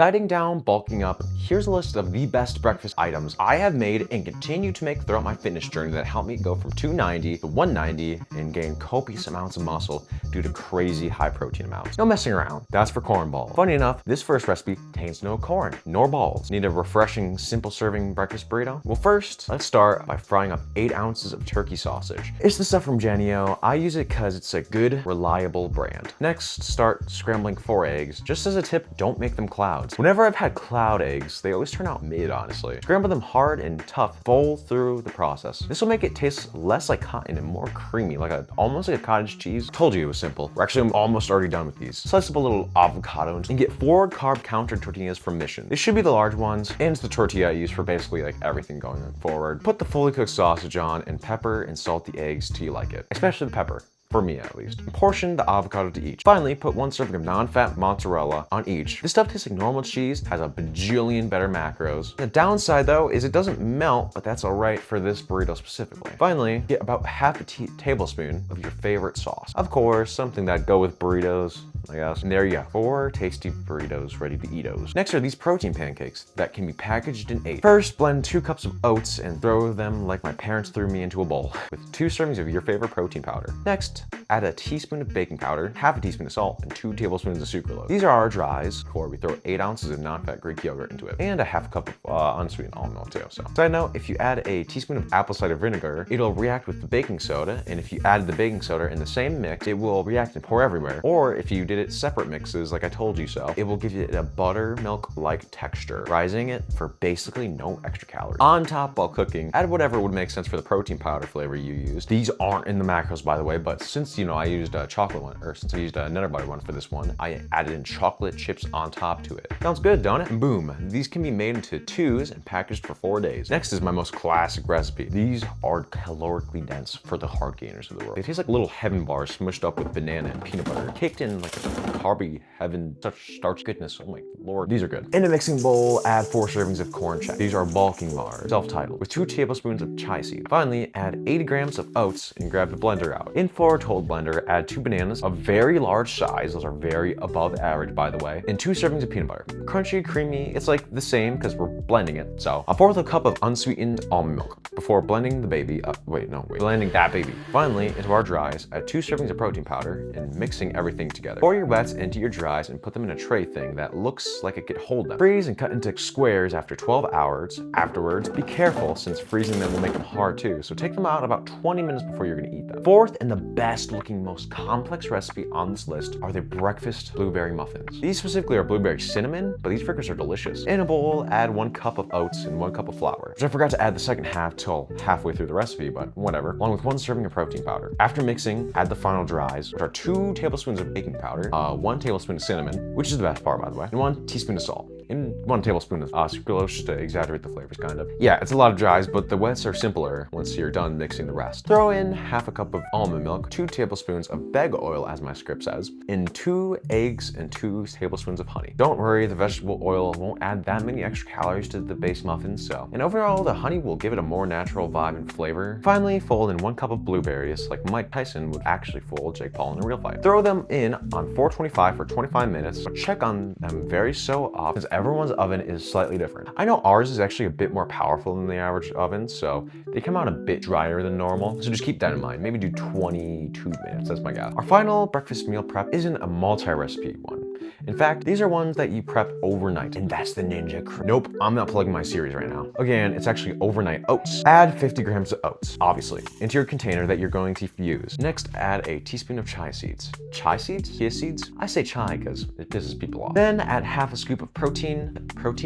Dieting down, bulking up, here's a list of the best breakfast items I have made and continue to make throughout my fitness journey that helped me go from 290 to 190 and gain copious amounts of muscle due to crazy high protein amounts. No messing around, that's for corn balls. Funny enough, this first recipe contains no corn, nor balls. Need a refreshing, simple serving breakfast burrito? Well, first, let's start by frying up 8 ounces of turkey sausage. It's the stuff from Jennie-O. I use it because it's a good, reliable brand. Next, start scrambling 4 eggs. Just as a tip, don't make them clouds. Whenever I've had cloud eggs, they always turn out mid, honestly. Scramble them hard and tough, full through the process. This will make it taste less like cotton and more creamy, almost like a cottage cheese. Told you it was simple. We're actually almost already done with these. Slice up a little avocado and get 4 carb counter tortillas from Mission. These should be the large ones, and it's the tortilla I use for basically everything going forward. Put the fully cooked sausage on and pepper and salt the eggs till you like it, especially the pepper. For me at least. Portion the avocado to each. Finally, put 1 serving of non-fat mozzarella on each. This stuff tastes like normal cheese, has a bajillion better macros. The downside though is it doesn't melt, but that's alright for this burrito specifically. Finally, get about half a tablespoon of your favorite sauce. Of course, something that'd go with burritos, I guess. And there you go, 4 tasty burritos ready to eatos. Next are these protein pancakes that can be packaged and ate. First, blend 2 cups of oats and throw them like my parents threw me into a bowl with 2 servings of your favorite protein powder. Next, add a teaspoon of baking powder, half a teaspoon of salt, and 2 tablespoons of sucralose. These are our dries, before we throw 8 ounces of non-fat Greek yogurt into it, and a half cup of unsweetened almond milk too. So, side note, if you add a teaspoon of apple cider vinegar, it'll react with the baking soda, and if you add the baking soda in the same mix, it will react and pour everywhere. Or if you did it separate mixes, like I told you so, it will give you a buttermilk-like texture, rising it for basically no extra calories. On top, while cooking, add whatever would make sense for the protein powder flavor you used. These aren't in the macros, by the way, but since I used a chocolate one, or since I used a Nutter Butter one for this one, I added in chocolate chips on top to it. Sounds good, don't it? And boom, these can be made into 2s and packaged for 4 days. Next is my most classic recipe. These are calorically dense for the hard gainers of the world. They taste like little heaven bars smushed up with banana and peanut butter, caked in like a carby heaven, such starch goodness. Oh my lord, these are good. In a mixing bowl, add 4 servings of corn check. These are bulking bars, self-titled, with 2 tablespoons of chai seed. Finally, add 80 grams of oats and grab the blender out. In floor-told blender, add 2 bananas of very large size, those are very above average by the way, and 2 servings of peanut butter. Crunchy, creamy, it's like the same because we're blending it. So, a 1/4 cup of unsweetened almond milk before blending the baby up. Blending that baby. Finally, into our dries, add 2 servings of protein powder and mixing everything together. Pour your wets into your dries and put them in a tray thing that looks like it could hold them. Freeze and cut into squares after 12 hours. Afterwards, be careful since freezing them will make them hard too, so take them out about 20 minutes before you're gonna eat them. Fourth, and the best looking, most complex recipe on this list are the breakfast blueberry muffins. These specifically are blueberry cinnamon, but these frickers are delicious. In a bowl, add 1 cup of oats and 1 cup of flour, which I forgot to add the second half till halfway through the recipe, but whatever, along with 1 serving of protein powder. After mixing, add the final dries, which are 2 tablespoons of baking powder, 1 tablespoon of cinnamon, which is the best part by the way, and 1 teaspoon of salt. And 1 tablespoon of sucralose just to exaggerate the flavors, kind of. Yeah, it's a lot of dries, but the wets are simpler once you're done mixing the rest. Throw in half a cup of almond milk, 2 tablespoons of veg oil, as my script says, and 2 eggs and 2 tablespoons of honey. Don't worry, the vegetable oil won't add that many extra calories to the base muffins, so. And overall, the honey will give it a more natural vibe and flavor. Finally, fold in 1 cup of blueberries, like Mike Tyson would actually fold Jake Paul in a real fight. Throw them in on 425 for 25 minutes, but check on them very so often, as everyone's oven is slightly different. I know ours is actually a bit more powerful than the average oven, so they come out a bit drier than normal. So just keep that in mind. Maybe do 22 minutes, that's my guess. Our final breakfast meal prep isn't a multi-recipe one. In fact, these are ones that you prep overnight, and that's the ninja. Nope, I'm not plugging my series right now. Again, it's actually overnight oats. Add 50 grams of oats, obviously, into your container that you're going to use. Next, add a teaspoon of chai seeds. Chai seeds? Chia seeds? I say chai because it pisses people off. Then add half a scoop of protein. What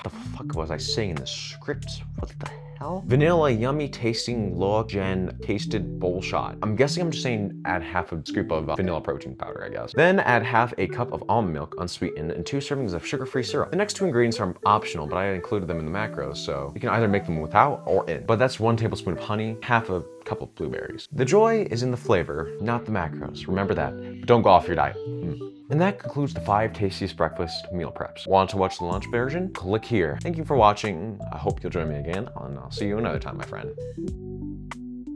the fuck was I saying in the script? What the hell? Vanilla yummy tasting log-gen tasted bowl shot. I'm guessing I'm just saying add half a scoop of vanilla protein powder, I guess. Then add half a cup of almond milk unsweetened and 2 servings of sugar-free syrup. The next 2 ingredients are optional, but I included them in the macros, so you can either make them without or in. But that's 1 tablespoon of honey, half a cup of blueberries. The joy is in the flavor, not the macros. Remember that. But don't go off your diet. And that concludes the 5 tastiest breakfast meal preps. Want to watch the lunch version? Click here. Thank you for watching. I hope you'll join me again, and I'll see you another time, my friend.